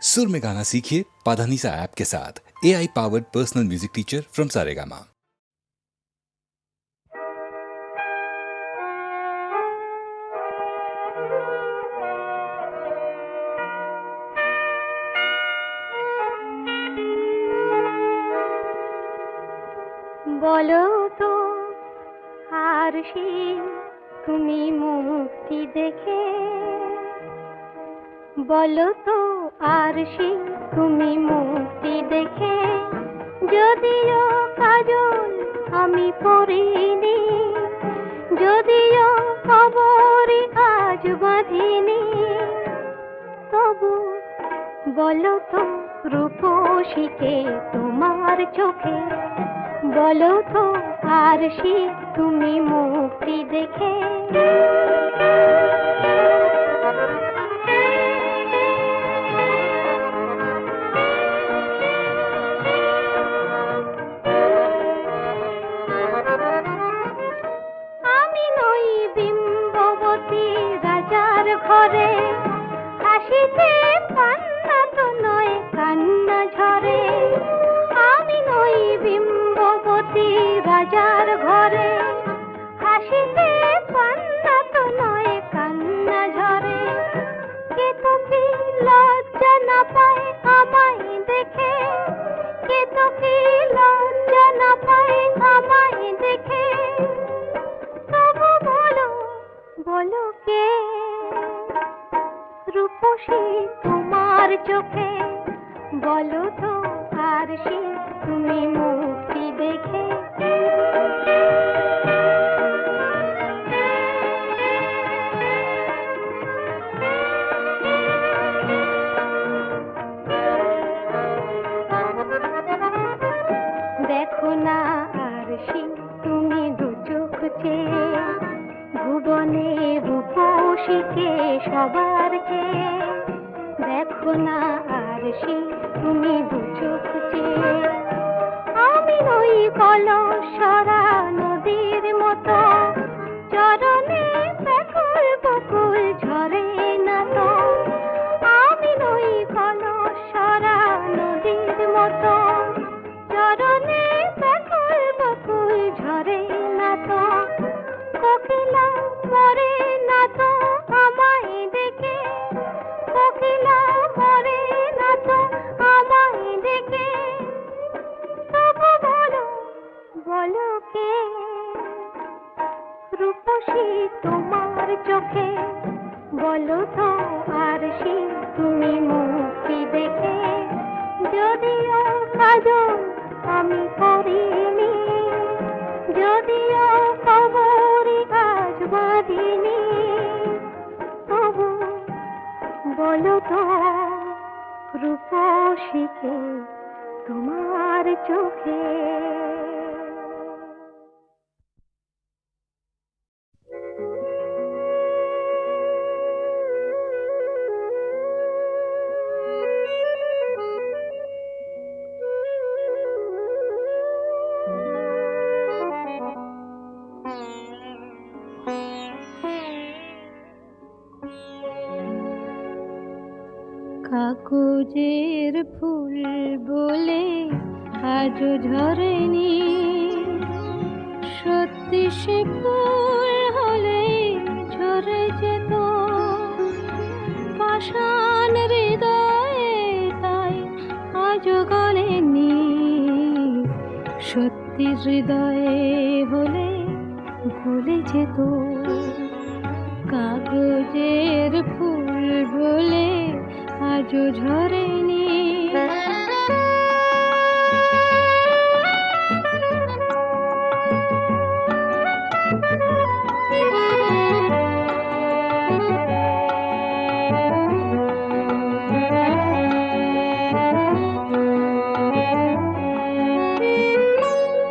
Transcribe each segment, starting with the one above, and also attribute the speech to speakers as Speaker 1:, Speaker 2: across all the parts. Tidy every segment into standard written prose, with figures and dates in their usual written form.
Speaker 1: सुर में गाना सीखिए पाधानीसा ऐप के साथ। AI powered personal music teacher from Saregama.
Speaker 2: বলো তো আর সেই তুমি মুক্তি দেখে, বলো তো আর সেই তুমি মুক্তি দেখে, যদিও কাজল আমি পরিনি, যদিও খবরই আজ বাঁধিনি, তবু বলো তো রূপসীকে তোমার চোখে, বলো তো আর সে তুমি মুক্তি দেখে। আমি নই বিম্ববতী রাজার ঘরে, হাসিতে পান্না তো নয় কান্না ঝরে। আমি নই বিম্ববতী রাজার ঘরে, হাসিতে পান্না তো নয় কান্না ঝরে। কে তো কি লজ্জা না পায় আমায় দেখে, কে তো কি লজ্জা না পায় আমায় দেখে, তবু বলো বলো কে রূপসী তোমার চোখে, বলো তো আর সে তুমি মুক্তি দেখে। দেখো না আর সে তুমি দু চোখ চেয়ে, ভুবনে রূপসীকে সবার চেয়ে। দেখো না আর সে তুমি দু চোখ চেয়ে, আমি নই কলসরা নদীর মতো, চরণে ব্যাকুল বকুল ঝরে না তো। আমি নই কলসরা নদীর মতো, চরণে ব্যাকুল বকুল ঝরে না তো। কোকিলা মরে না তো আমায় দেখে, কোকিলা মরে না তো আমায় দেখে, তবু বলো বলো কে রূপসী তোমার চোখে, বলো তো আর সে তুমি মুক্তি দেখে। যদিও কাজল আমি করিনি, যদিও খবরই আজ বাঁধিনি, তবু বলো তো রূপসীকে তোমার চোখে। কাগজের ফুল বলে আজও ঝরেনি, সত্যি সে ফুল হলে ঝরে যেত। পাষাণ হৃদয়ে তাই আজও গলেনি, সত্যি হৃদয়ে হলে গলে যেত। কাগজের ফুল বলে আজও ঝরেনি।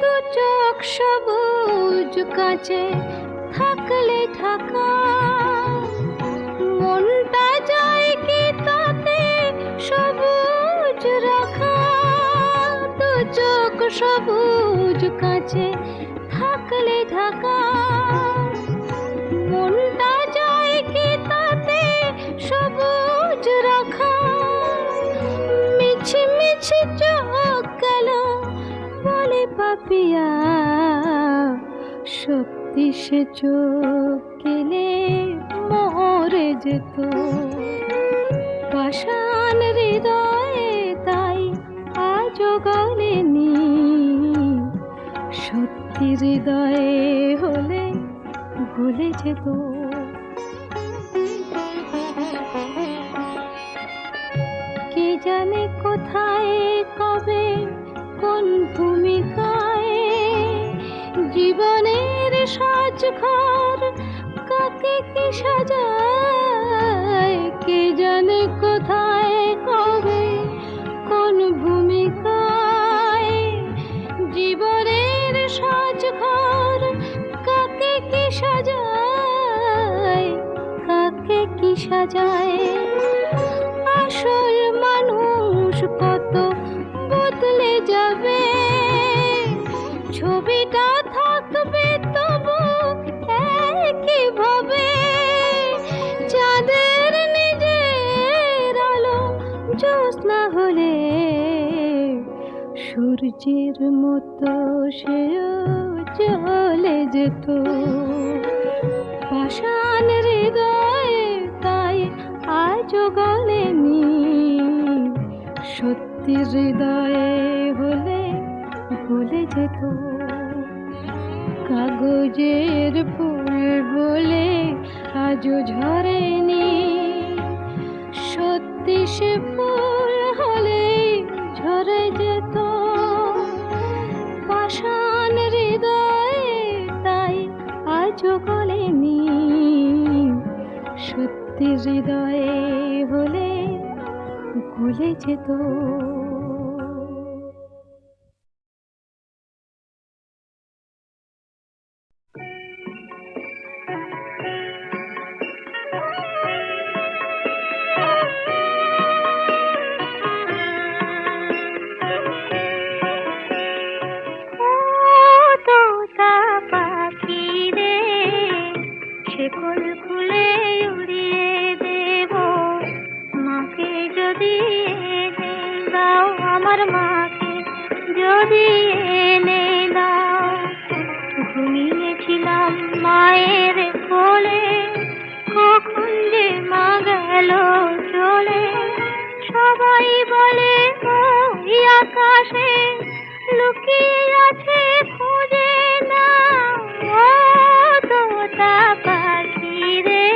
Speaker 2: দু চোখ সবুজ কাঁচে থাকলে ঢাকা, মনটা যায় কি তাতে সবুজ রাখা। দু চোখ সবুজ কাঁচে থাকলে ঢাকা, মনটা যায় কি তাতে সবুজ রাখা। পিয়া, সত্যি সে চোখ গেলে মরে যেত। পাষাণ হৃদয়ে তাই আজও গলেনি, সত্যি হৃদয়ে হলে গলে যেত। কে জানে কোথায় কবে কোন ভূমিকায় জীবনের সাজঘর কাকে কি সাজায়। কে জানে কোথায় কবে কোন ভূমিকায় জীবনের সাজঘর কাকে কি সাজায়, কাকে কি সাজায়। আসল মানুষ কত বদলে যাবে, ছবিটা থাকবে তবু একই ভাবে। চাঁদের নিজের আলো জ্যোৎস্না হলে সূর্যের মতো সেও জ্বলে যেত। পাষাণ হৃদয়ে তাই আজও গলেনি, সত্যি হৃদয়ে হলে ভুলে যেত। কাগজের ফুল বলে আজও ঝরেনি, সত্যি সে ফুল হলে ঝরে যেত। পাষাণ হৃদয়ে তাই আজও গলেনি, সত্যি হৃদয়ে হলে ভুলে যেত। শেকল খুলে উড়িয়ে দেব মাকে যদি এনে দাও, আমার মাকে যদি এনে দাও। ঘুমিয়েছিলাম মায়ের কোলে, কখন যে মা গেল চলে। সবাই বলে ওই আকাশে লুকিয়ে আছে, খুঁজে না ও তোতা পাখি রে।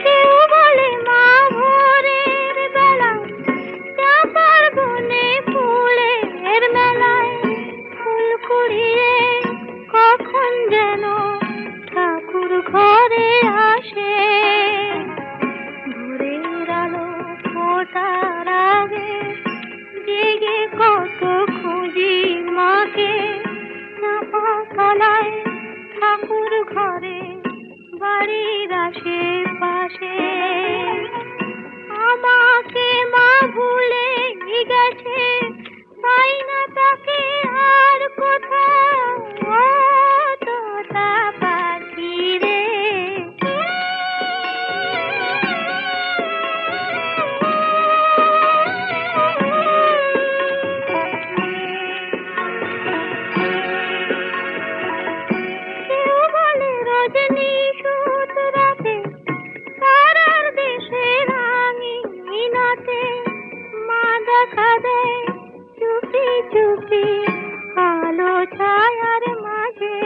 Speaker 2: কেউ বলে মা ভোরের বেলা চাপার বনে ফুলের মেলায় ফুল কুড়িয়ে কখন যেন ঠাকুর ঘরে আসে। ভোরের আলো ফোটার আগে জেগে কত খুঁজি মাকে, চাপা তলায় ঠাকুর ঘরে বাড়ির আশেপাশে। আমাকে মা ভুলে গেছে, পাই না তাকে আর কোথাও ও তোতা পাখি রে। কেউ বলে রজনী সুত রাতে তারার দেশে রাঙিনাতে মা দেখা দেয় চুপি চুপি আলো ছায়ার মাঝে।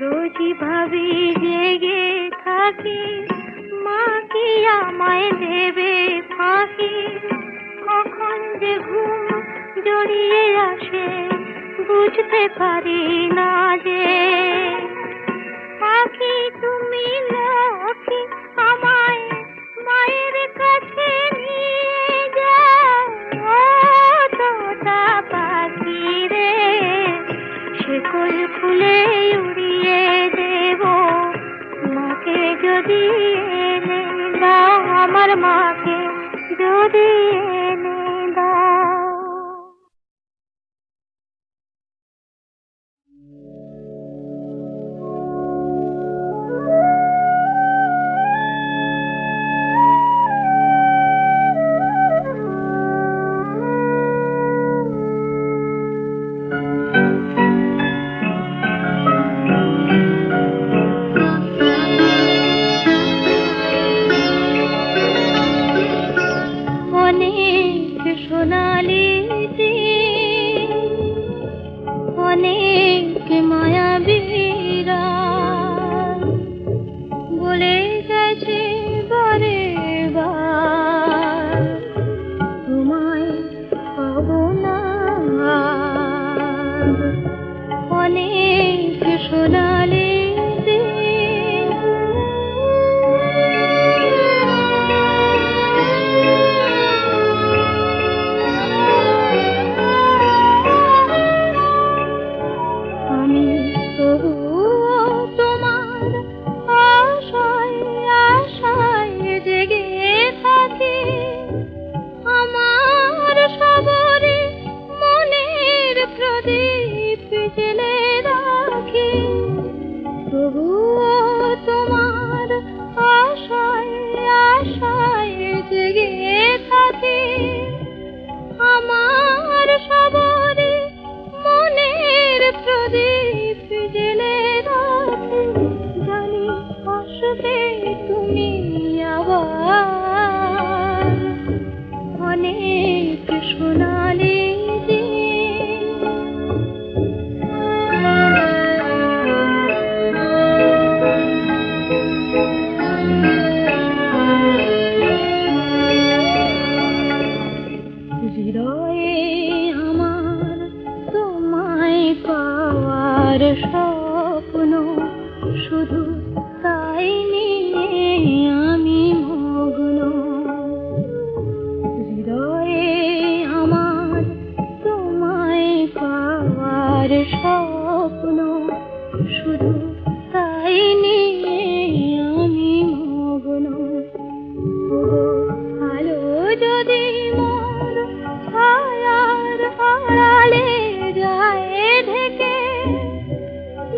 Speaker 2: রোজই ভাবি জেগে থাকি মা কি আমায় দেবে ফাঁকি। কখন যে ঘুম জড়িয়ে আসে বুঝতে পারি না যে। পাখি তুমি লক্ষ্মী, আমায় মায়ের কাছে নিয়ে যাও ও তোতা পাখি রে। শেকল খুলে উড়িয়ে দেব মাকে যদি এনে দাও, আমার মাকে যদি এনে দাও। পাওয়ার স্বপ্ন, শুধু তাই নিয়ে আমি মগ্ন। হৃদয়ে আমার তোমায় পাওয়ার স্বপ্ন, শুধু তাই নিয়ে আমি মগ্ন। আলো যদি মোর ছায়ার আড়ালে যায় ঢেকে,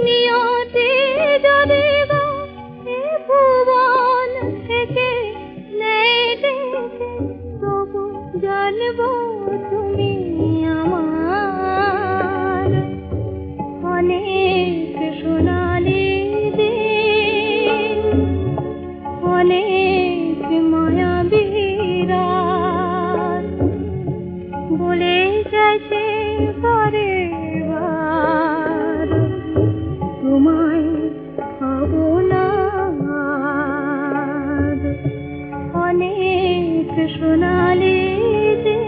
Speaker 2: নিয়তি যদি গো এ ভুবন থেকে নেই ডেকে, তবু জানবো তুমি আমার। অনেক সোনালি দিন, অনেক মায়াবী রাত, বলে গেছে বারে বার, তোমায় পাবো না আর। অনেক সোনালি দিন।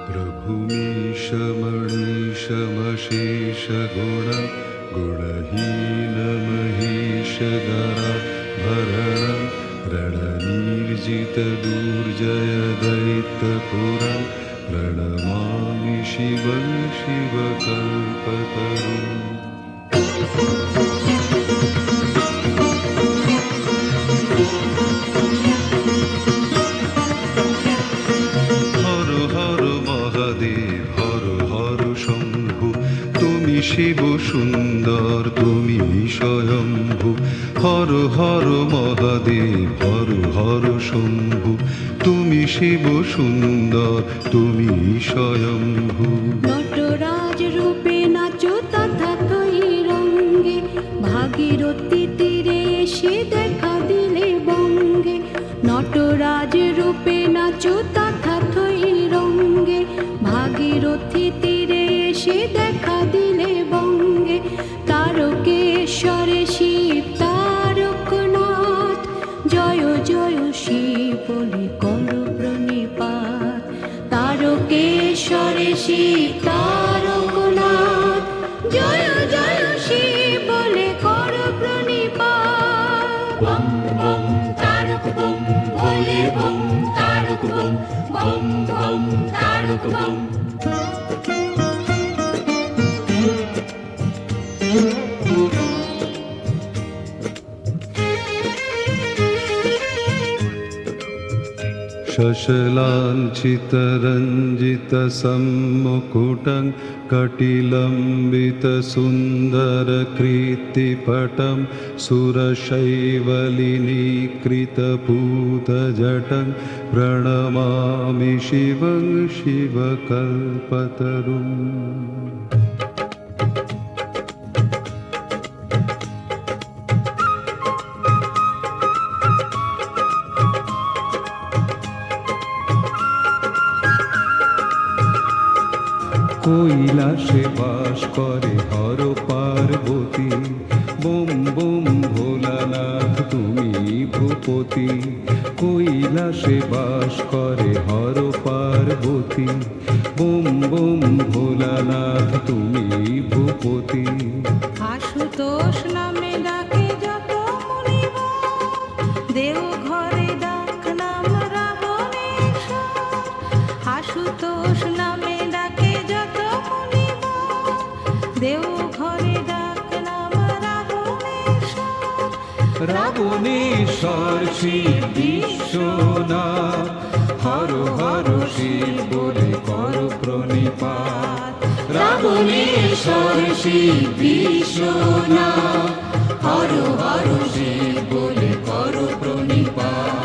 Speaker 3: प्रभुमीश मणीश मशेष गुण गुणहीन महेश गरा भरण रणनिर्जित दुर्जय दैत्यपुरं प्रणमामि शिवं शिवकल्पतरुम्। শিব সুন্দর তুমি স্বয়ম্ভু, হর হর মহাদেব হর হর শম্ভু। তুমি শিব সুন্দর তুমি স্বয়ম্ভু।
Speaker 4: নটরাজ রূপে নাচো তথাতই রঙ্গে, ভাগীরথী তীরে এসে দেখা দিলে বঙ্গে। নটরাজ রূপে নাচো তথাতই রঙ্গে, ভাগীরথী তীরে এসে দেখা দিলে বঙ্গে। তারকেশ্বরে শিব তারকনাথ, জয় জয় শিব বলে করো প্রণিপাত। তারকেশ্বরে শিব তারকনাথ, জয় জয় শিব বলে করো প্রণিপাত। বম বম তারক বম ভোলে bomb Tarak bomb, bomb bomb Tarak bomb.
Speaker 3: शशलाञ्छितरञ्जितसम्मुकुटं कटिलम्बितसुन्दरकीर्तिपटं सुरशैवलिनीकृतपूतजटं प्रणमामि शिवं शिवकल्पतरुम्। কৈলাসে বাস করে হর পার্বতী, বোম বোম ভোলানাথ তুমি ভূপতি। কৈলাসে বাস করে হর পার্বতী, বোম বোম ভোলানাথ তুমি ভূপতি।
Speaker 4: আশুতোষ নামে ডাকে যত মুনিবর, দেওঘরে ডাক নাম রাবণেশ্বর। আশুতোষ নামে ডাকে যত মুনিবর, দেওঘরে ডাক নাম রাবণেশ্বর।
Speaker 3: রাবণেশ্বর শিব বিশ্বনাথ, হর হর শিব বলে কর প্রণিপাত। রাবণেশ্বর শিব বিশ্বনাথ, হর হর শিব বলে কর প্রণিপাত।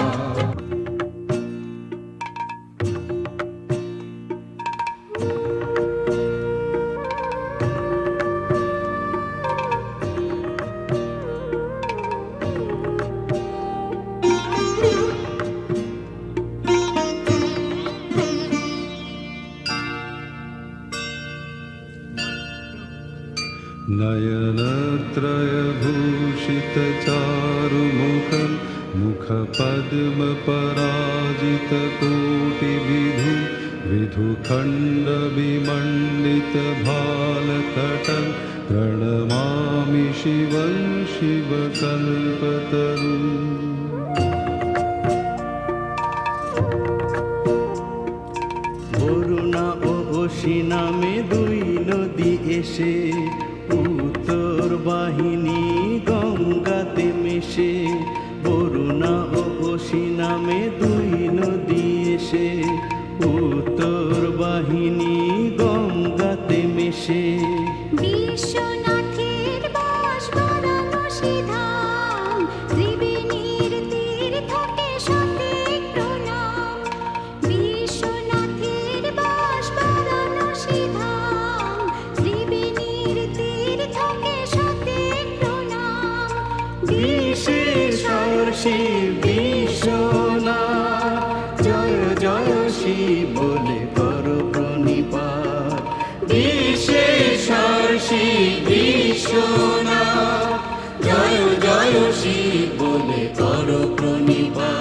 Speaker 3: नयनत्रयभूषितचारुमुखं मुखपद्मपराजितकोटिविधुं विधुखण्डविमण्डितभालतटं प्रणमामि शिवं शिवकल्पतरुम्।
Speaker 5: বরুণা ও অসি নামে দুই নদী এসে উত্তর বাহিনী গঙ্গাতে মেশে। বরুণা ও অসি নামে দুই নদী এসে উত্তর বাহিনী গঙ্গাতে মেশে।
Speaker 2: বিশ্বনাথের বাস বারাণসী ধাম, ত্রিবেণীর তীর্থকে শতেক প্রণাম। বিশ্বনাথের বাস বারাণসী ধাম, ত্রিবেণীর তীর্থকে শতেক প্রণাম।
Speaker 5: বিশেষর শিব বিশ্বনাথ, জয় জয় শিব বলে করো প্রণিপাত। বিশেষর শিব বিশ্বনাথ, জয় জয় শিব বলে করো প্রণিপাত।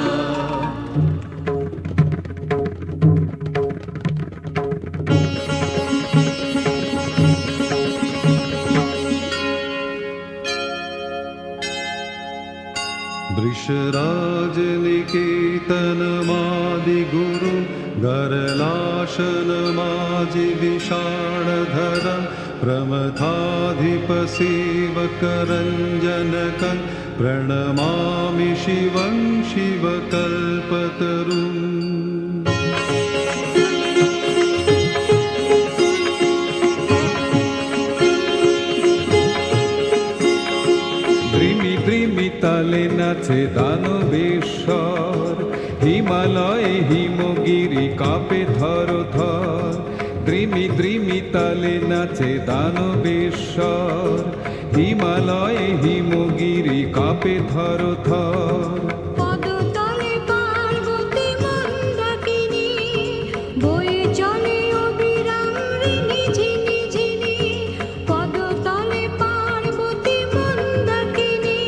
Speaker 3: वृषराजनिकेतनमादिगुरु गरलाशनमाजिविषाणधरं प्रमथाधिपसेवकरञ्जनकं प्रणमामि शिवं शिवकल्पतरुम्। দ্রিমি দ্রিমি তালে নাচে দানবেশ্বর, হিমালয়ে হিমগিরি কাঁপে থর থর। দ্রিমি দ্রিমি তালে নাচে দানবেশ্বর, হিমালয়ে হিমগিরি কাঁপে থর থর।
Speaker 2: পদতলে পার্বতী মন্দাকিনী, বয়ে চলে অবিরাম ঋণী ঝিনি ঝিনি। পদতলে পার্বতী মন্দাকিনী,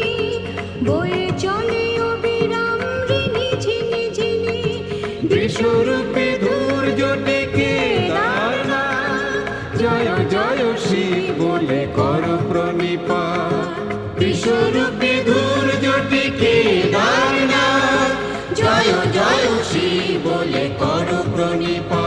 Speaker 2: বয়ে চলে অবিরাম ঋণী ঝিনি ঝিনি।
Speaker 3: বিশ্বরূপে ধৈর্য ডেকে দারনাথ, জয় জয় শিব বলে কর প্রণিপাত। বিশ্বরূপে ধৈর্য ডেকে দারনাথ, জয় জয় শিব বলে কর প্রণিপাত।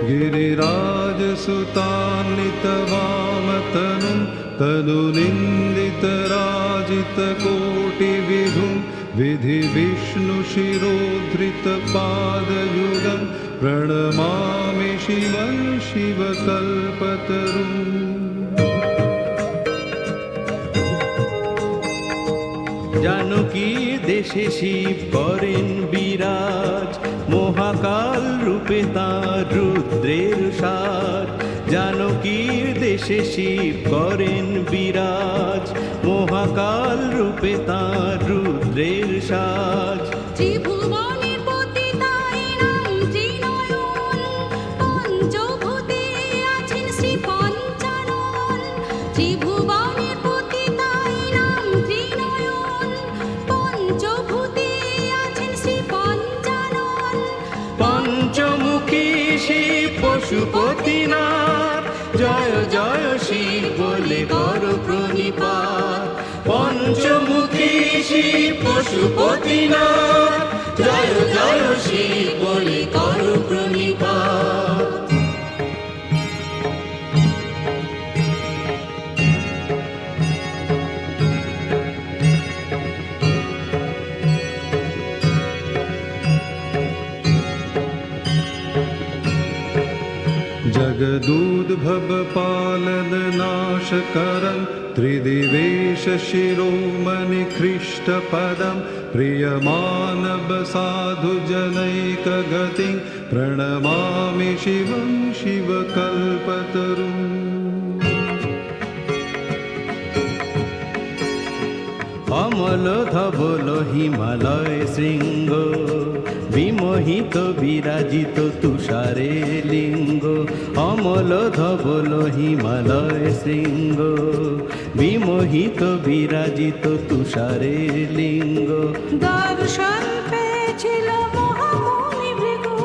Speaker 3: गिरिराजसुतान्वितवामतनुं तनुनिन्दितराजितकोटिविधुं विधिविष्णुशिरोधृतपादयुगं प्रणमामि शिवं शिवकल्पतरुम्।
Speaker 5: জানকী দেশে শিব করেন বিরাজ, মহাকাল রূপে তাঁর রুদ্রের সাজ। জানকীর দেশে শিব করেন বিরাজ, মহাকাল রূপে তাঁর রুদ্রের সাজ।
Speaker 2: ত্রিভুবনের পতিতাই নাম ত্রিনয়ন, পঞ্চভূতে আছেন শ্রী পঞ্চানন। ত্রিভুবনের পতিতাই নাম ত্রিনয়ন, পঞ্চভূতে আছেন শ্রী পঞ্চানন।
Speaker 5: পঞ্চমুখী শিব পশুপতিনাথ, জয় জয় শিব বলে করো প্রণিপাত। পঞ্চমুখী শিব পশুপতিনাথ, জয় জয় শিব বলে করো প্রণিপাত।
Speaker 3: जगदूद्भव पालन नाशकरं त्रिदिवेश शिरोमणि ख्रीष्टपदं प्रियमानव साधुजनैकगतिं प्रणमामि शिवं शिवकल्पतरुम्
Speaker 5: অমল ধবল হিমালয় শৃঙ্গ বিমোহিত বিরাজিত তুষারে লিঙ্গ অমল ধবল হিমালয় শৃঙ্গ বিমোহিত বিরাজিত তুষারে লিঙ্গ
Speaker 4: দর্শন পেয়েছিল মহামুনি ভৃগু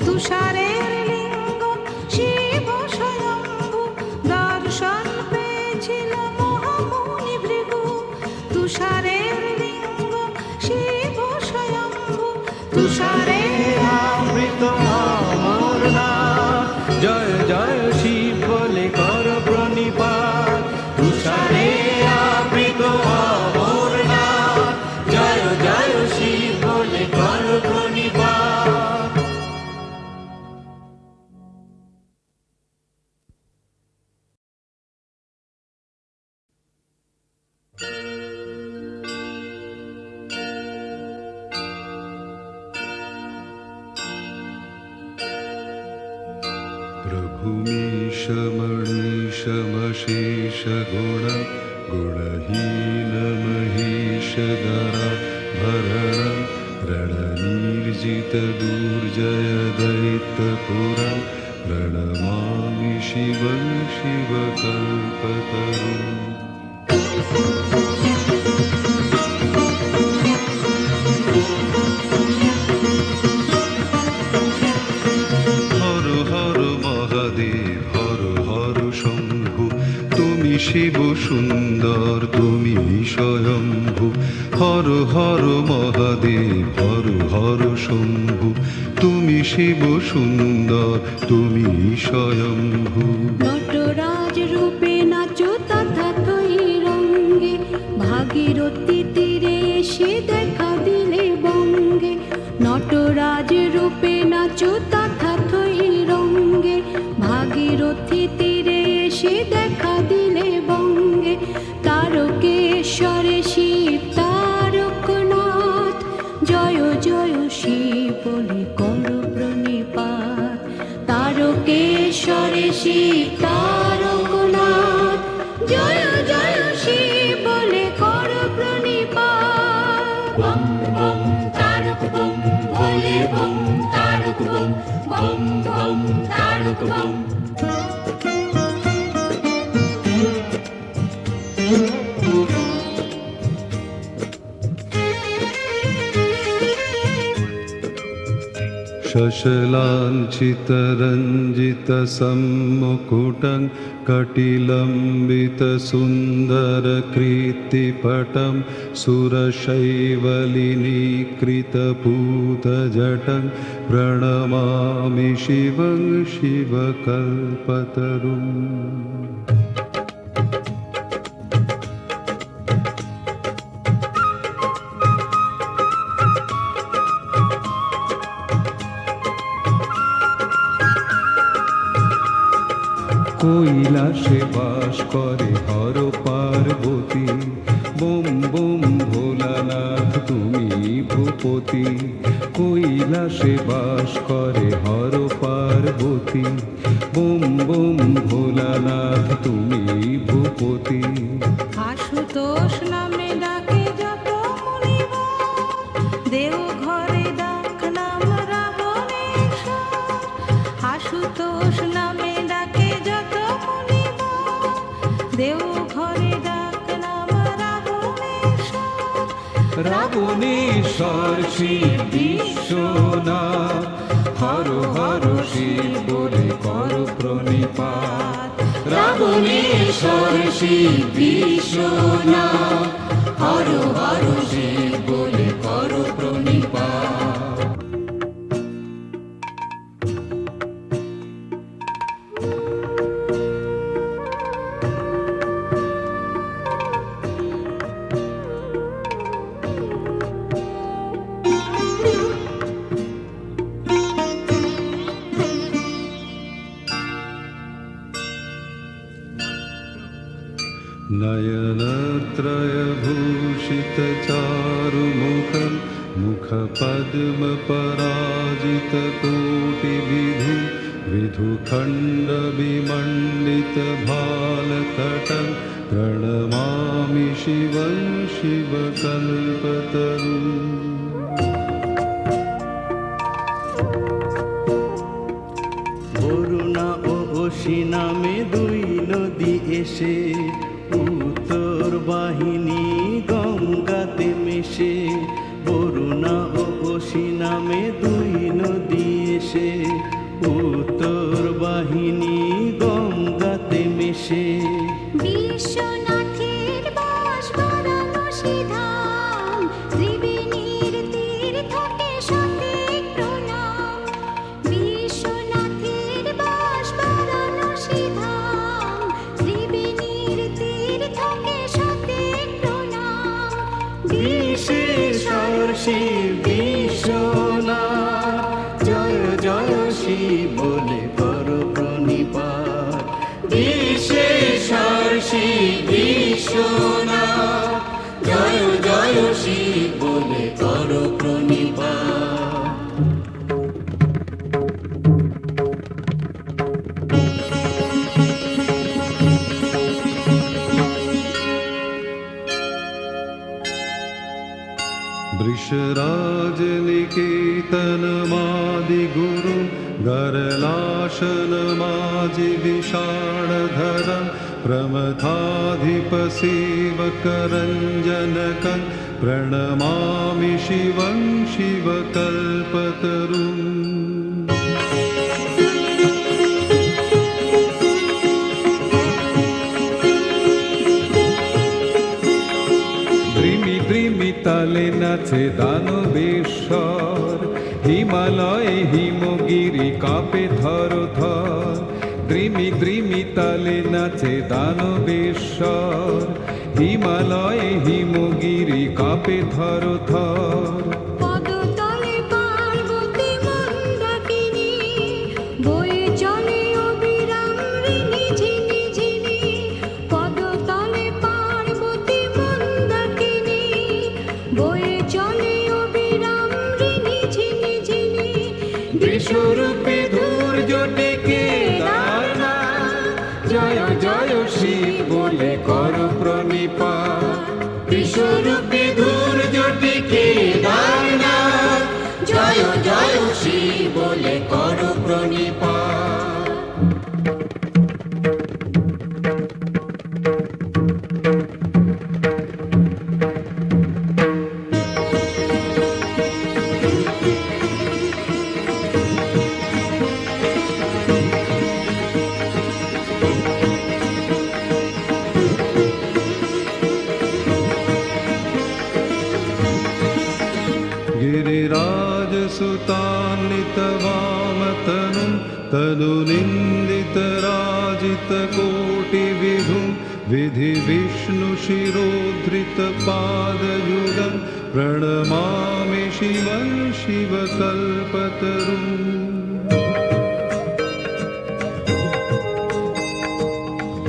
Speaker 4: তুষারের লিঙ্গ শিব স্বয়ম্ভু দর্শন পেয়েছিল মহামুনি ভৃগু তুষারের লিঙ্গ শিব স্বয়ম্ভু তুষারের
Speaker 5: আবৃত অমরনাথ জয় জয় শিব বলে কর প্রণিপাত তুষারে আবৃত অমরনাথ জয় জয় শিব বলে কর প্রণিপাত
Speaker 3: प्रभुमीशमणीशमशेषगुण गुणहीनमहीशधरा भरणं रणनिर्जितदुर्जयदैत्यपुरं प्रणमामि शिवं शिवकल्पतरुम् হর হর মহাদেব হর হর শম্ভু তুমি শিব সুন্দর তুমি স্বয়ম্ভু হর হর মহাদেব হর হর শম্ভু তুমি শিব সুন্দর তুমি স্বয়ম্ভু
Speaker 2: নটরাজ রূপে নাচো তথাতই রঙ্গে ভাগীরথী তীরে এসে দেখা দিলে বঙ্গে নটরাজ রূপে নাচো তথাতই রঙ্গে ভাগীরথী তীরে এসে দেখা দিলে বঙ্গে তারকেশ্বরে শিব তারকনাথ জয় জয় শিব বলে কর প্রণিপাত তারকেশ্বরে শিব তারকনাথ জয় জয় শিব বলে কর প্রণিপাত বম বম তারক বম ভোলে bomb Tarak bomb bomb bomb Tarak bomb
Speaker 3: शशलाञ्छितरञ्जितसम्मुकुटं कटिलम्बितसुन्दरकीर्तिपटं सुरशैवलिनीकृतपूतजटं प्रणमामि शिवं शिवकल्पतरुम् কৈলাসে বাস করে হর পার্বতী বোম বোম ভোলানাথ তুমি ভূপতি কৈলাসে বাস করে হর পার্বতী বোম বোম ভোলানাথ তুমি ভূপতি
Speaker 4: আশুতোষ নামে ডাকে যত মুনিবর দেও ঘরে ডাক নাম রাবণেশ্বর আশুতোষ নামে ডাকে যত মুনিবর দেও ঘরে ডাক নাম রাবণেশ্বর
Speaker 3: রাবণেশ্বর শিব বিশ্বনাথ হর হর শিব বলে কর প্রণিপাত
Speaker 2: রাবণেশ্বর শিব বিশ্বনাথ হর হর শিব বলে কর প্রণিপাত
Speaker 3: नयनत्रयभूषितचारुमुखं मुखपद्मपराजितकोटिविधुं विधुखण्डविमण्डितभालतटं प्रणमामि शिवं शिवकल्पतरुम्।
Speaker 5: বরুণা ও অসি নামে দুই নদী এসে উত্তর বাহিনী গঙ্গাতে মেশে। বরুণা ও অসি নামে দুই নদী এসে উত্তর বাহিনী গঙ্গাতে মেশে।
Speaker 2: বিশ্বনাথের বাস বারাণসী ধাম, ত্রিবেণীর তীর্থকে শতেক প্রণাম। বিশ্বনাথের বাস বারাণসী ধাম, ত্রিবেণীর তীর্থকে শতেক প্রণাম।
Speaker 5: বিশেষর শিব বিশ্বনাথ, জয় জয় শিব বলে করো প্রণিপাত। বিশেষর শিব বিশ্বনাথ, জয় জয় শিব বলে করো প্রণিপাত।
Speaker 3: वृषराजनिकेतनमादिगुरुं गरलाशनमाजिविषाणधरं प्रमथाधिपसेवकरञ्जनकं प्रणमामि शिवं शिवकल्पतरुम्। দ্রিমি দ্রিমি তালে নাচে দানবেশ্বর, হিমালয়ে হিমগিরি কাঁপে থর থর। দ্রিমি দ্রিমি তালে নাচে দানবেশ্বর, হিমালয়ে হিমগিরি কাঁপে থর থর।
Speaker 2: পদতলে পার্বতী মন্দাকিনী, বয়ে চলে অবিরাম ঋণী ঝিনি ঝিনি। পদতলে পার্বতী মন্দাকিনী, বয়ে চলে অবিরাম ঋণী ঝিনি ঝিনি।
Speaker 3: বিশ্বরূপে ধৈর্য ডেকে দারনাথ, জয় জয় শিব বলে কর প্রণিপাত।
Speaker 5: বিশ্বরূপে ধৈর্য ডেকে দারনাথ, জয় জয় শিব বলে করো প্রণিপাত।
Speaker 3: गिरिराजसुतान्वितवामतनुं तनुनिन्दितराजितकोटिविधुं विधिविष्णुशिरोद्धृतपादयुगं प्रणमामि शिवं शिवकल्पतरुम्।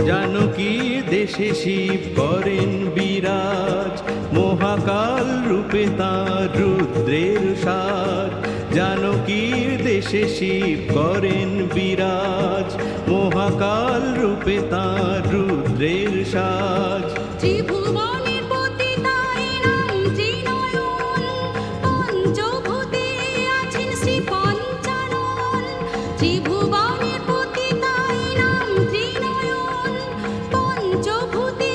Speaker 5: জানকী দেশে শিব করেন বিরাজ, মহাকাল রূপে তাঁর রুদ্রের সাজ। জানকীর দেশে শিব করেন বিরাজ, মহাকাল রূপে তাঁর রুদ্রের সাজ।
Speaker 2: ত্রিভুবনের পতি তাই নাম ত্রিনয়ন, পঞ্চভূতে আছেন শ্রী পঞ্চানন। ত্রিভুবনের পতি তাই নাম ত্রিনয়ন, পঞ্চভূতে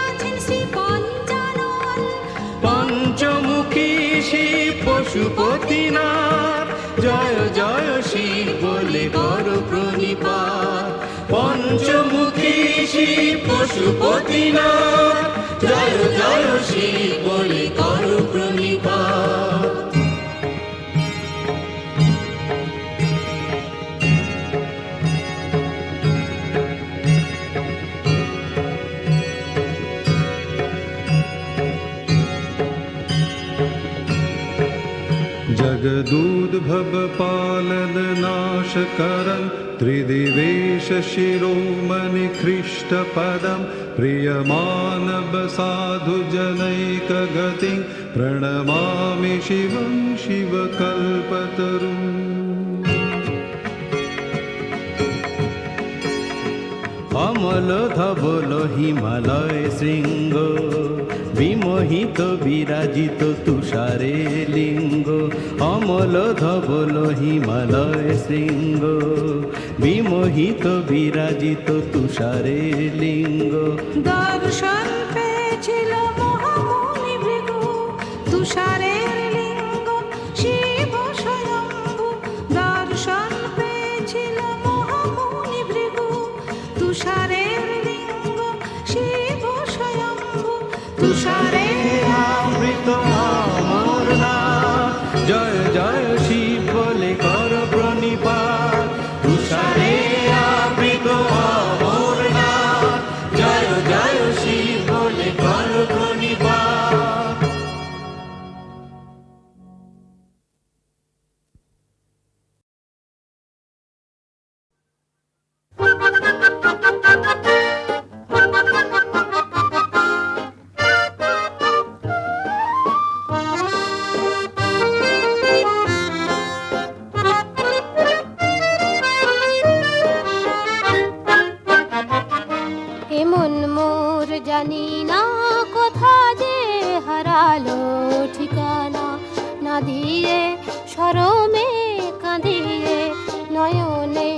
Speaker 2: আছেন শ্রী পঞ্চানন।
Speaker 5: পঞ্চমুখী শিব পশুপতিনাথ, জয় জয় শিব বলে করো প্রণিপাত। পঞ্চমুখী শিব পশুপতিনাথ, জয় জয় শিব বলে করো প্রণিপাত।
Speaker 3: जगदूद्भव पालन नाशकरं त्रिदिवेश शिरोमणि ख्रीष्टपदं प्रियमानव साधुजनैकगतिं प्रणमामि शिवं शिवकल्पतरुम्
Speaker 5: অমল ধবল হিমালয় শৃঙ্গ বিমোহিত বিরাজিত তুষারে লিঙ্গ অমল ধবল হিমালয় শৃঙ্গ বিমোহিত বিরাজিত তুষারে লিঙ্গ
Speaker 4: দর্শন পেয়েছিল মহামুনি ভৃগু তুষারের লিঙ্গ শিব স্বয়ম্ভু দর্শন পেয়েছিল মহামুনি ভৃগু তুষারের লিঙ্গ শিব স্বয়ম্ভু তুষারে
Speaker 5: অমৃত অমর নাম জয় জয় শিব বলে কর প্রণিপাত তুষারে অমৃত অমর নাম জয় জয় শিব বলে কর প্রণিপাত
Speaker 2: এমন মোর জানি না কোথা যে হারালো ঠিকানা না দিয়ে শরমে কাঁদিয়ে নয়নে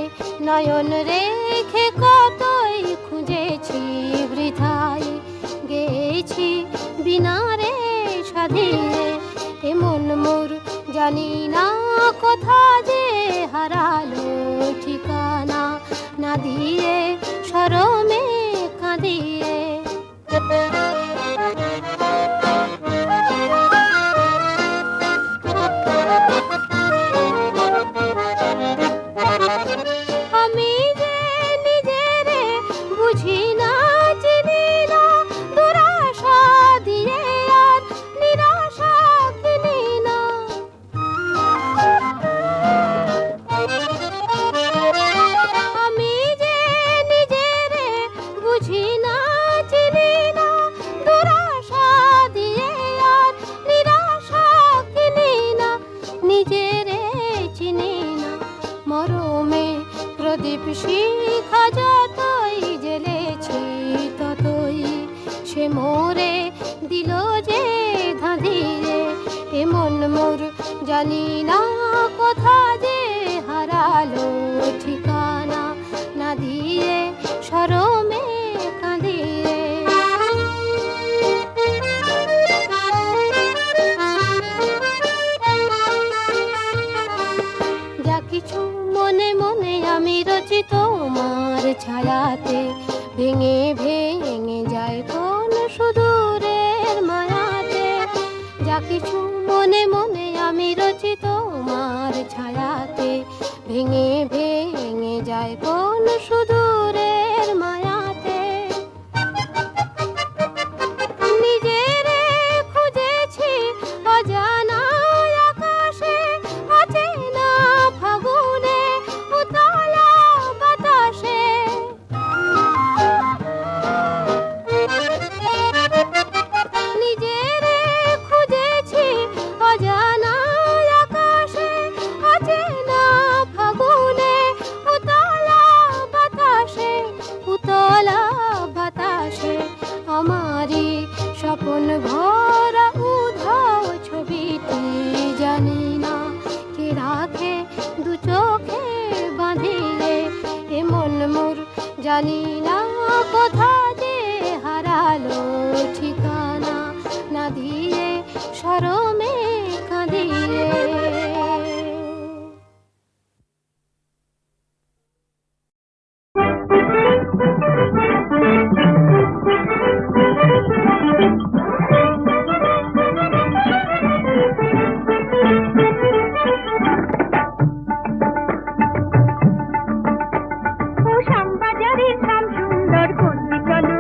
Speaker 2: নয়ন রেখে কতই খুঁজেছি বৃথায় গেছি বিনারে সাধিয়ে এমন মোর জানি না কোথা যে হারালো ঠিকানা না দিয়ে শরমে কাঁদিয়ে আমি যে নিজেরে বুঝি না চিনি না দুরাশা দিয়ে আর নিরাশা কিনি না আমি যে নিজেরে বুঝি না চিনি না দুরাশা দিয়ে আর নিরাশা কিনি না নিজেরে চিনি না মরমে প্রদীপ শিখা যতই জ্বেলেছি ততই সে মোরে দিল যে ধাঁধিয়ে এমন মোর জানি না কোথা যে হারালো ঠিকানা না দিয়ে শরমে কাঁদিয়ে যা কিছু মনে মনে আমি রচি তোমার ছায়াতে ভেঙে ভেঙে যায় কোন সুদূরের মায়াতে যা কিছু মনে মনে আমি রচি তোমার ছায়াতে ভেঙে ভেঙে যায় কোন সুদূরের মায়াতে নিজেরে খুঁজেছি অজানা আকাশে অচেনা ফাগুনে উতলা বাতাসে নিজেরে খুঁজেছি অজানা আকাশে অচেনা ফাগুনে উতলা বাতাসে আমারই স্বপন ভরা উধাও ছবিটি জানি না কে রাখে দু চোখে বাঁধিয়ে এমন মোর জানি না কোথা যে হারালো ঠিকানা না দিয়ে শরমে কাঁদিয়ে
Speaker 6: শ্যামবাজারের শ্যাম সুন্দর কন্যা চলো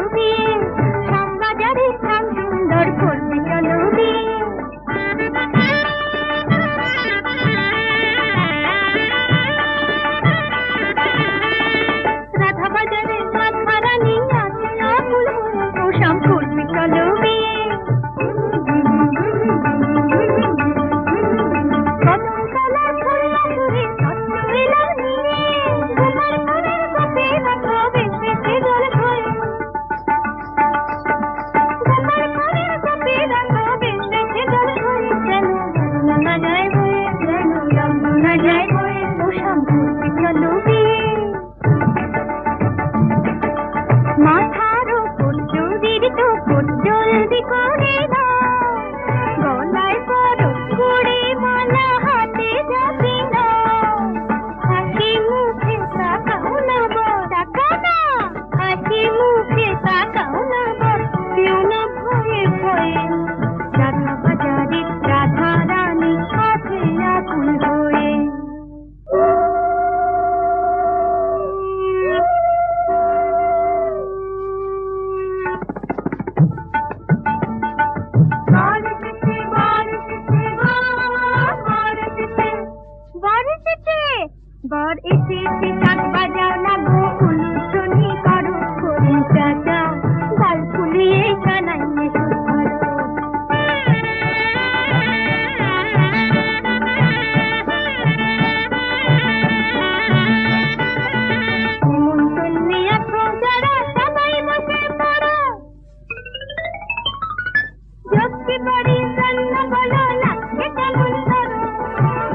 Speaker 2: লক্ষ্মী বাড়ি রান্না বলো লাগছে কেমন ধরো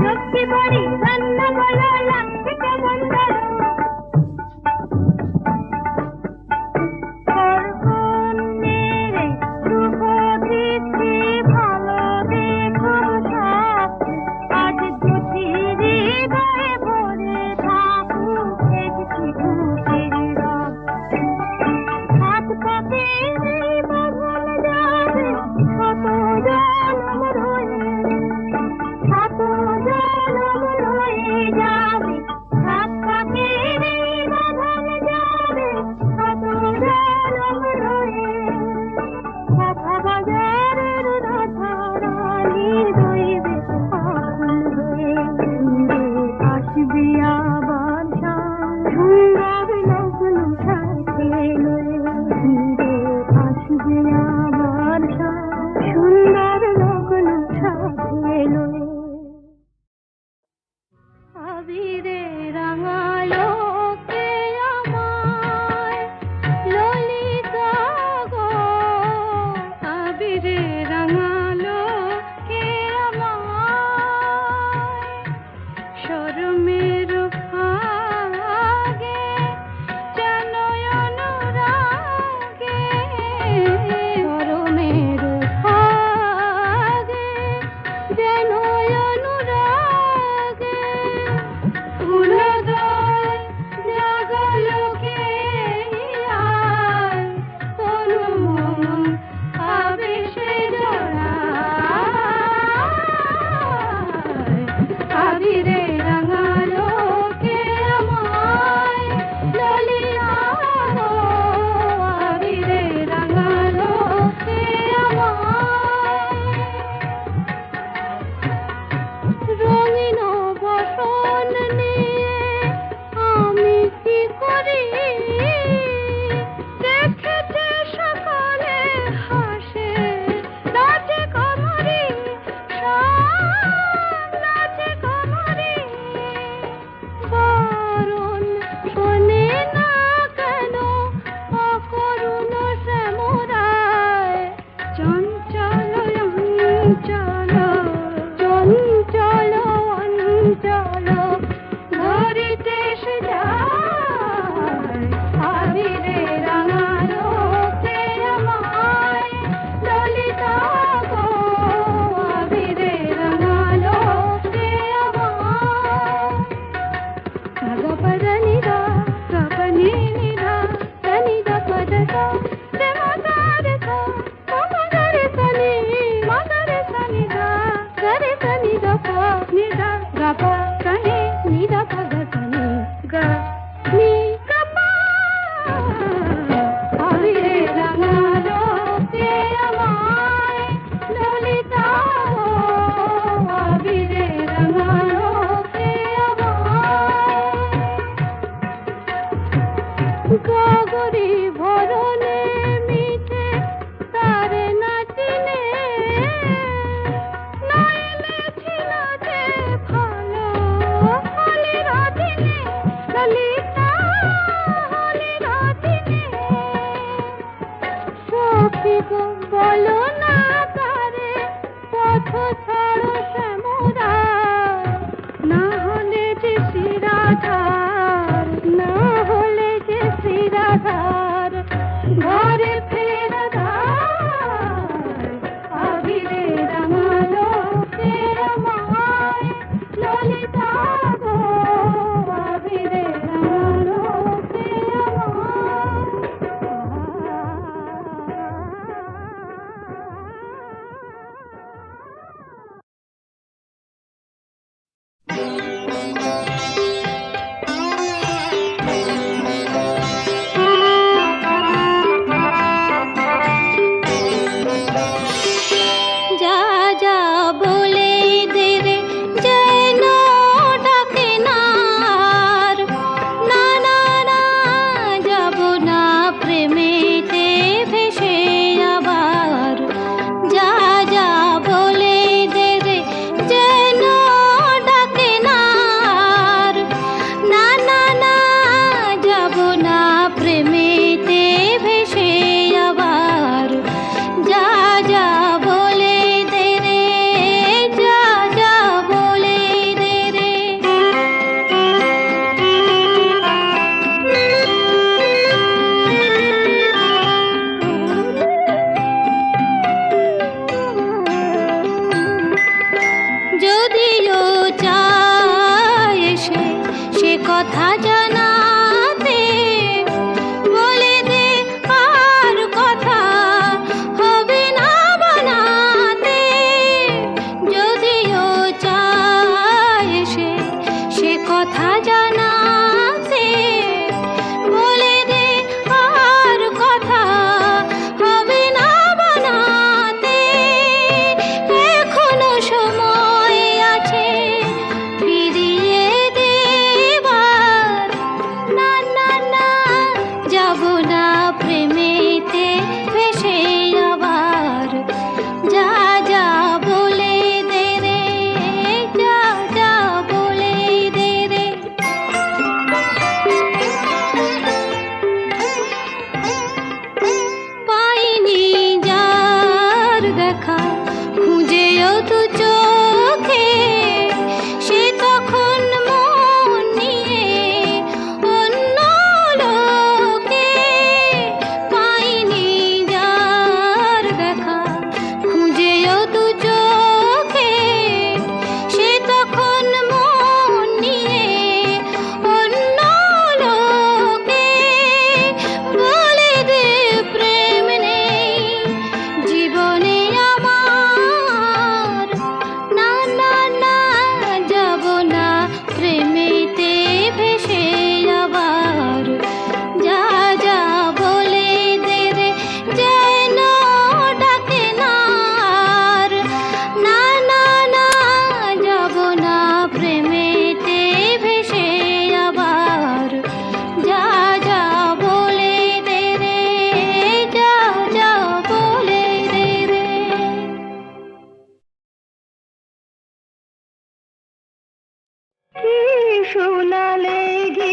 Speaker 2: লক্ষ্মী বাড়ি রান্না বলো লাগছে কেমন ধরো মেরে শুভ দৃষ্টি ভালো দেখো সব আজ দুটি হৃদয়ে ভরে থাকুক একটি খুশির রব হাত পাতে বাঁধন যাবে শত জনম রয়ে শত জনম রয়ে যাবে হাত পাতে বাঁধন যাবে শত জনম রয়ে কথা বাজারের রাধারানীর দইবে আকুল হয়ে আসবি আবার সুন্দর লগ্ন সাথে লয়ে আসবি আবার সুন্দর লগ্ন সাথে লয়ে আবিরে রাঙালো কে আমায় ললিতা গো আবিরে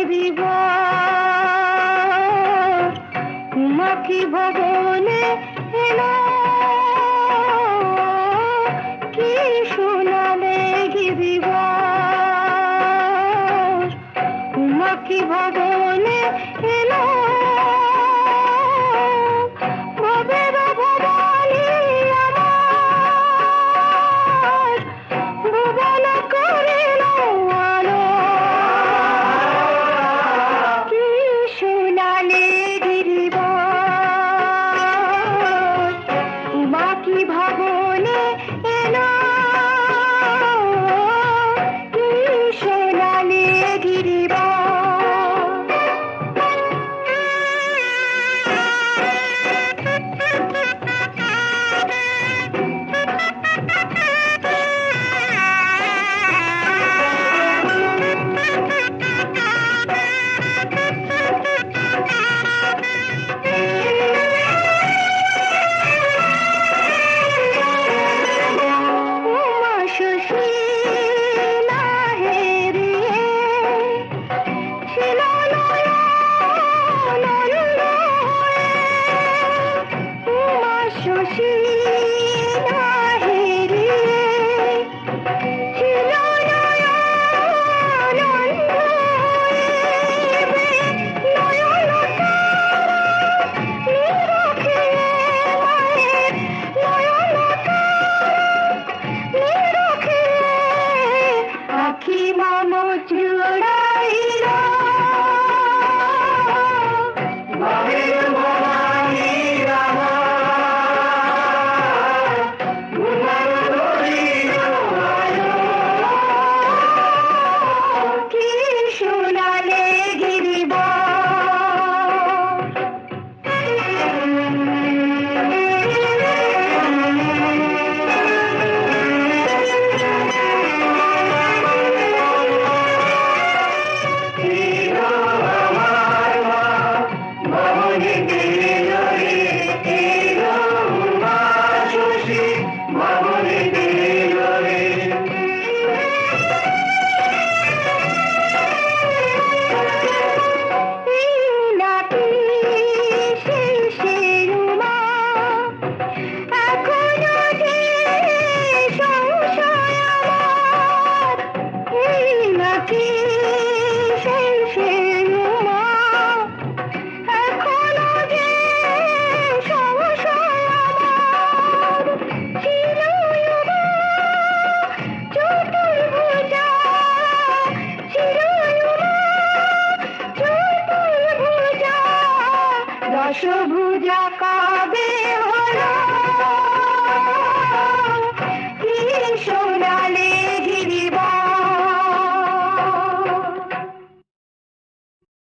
Speaker 2: গিরিবার উমা কি ভবনে এলো কি শোনালে গিরিবার উমা কি ভবনে এলো ভবের ভবানী আমার ভুবন করিল আলো কি শোনালে গিরিবার উমা কি ভবনে এলো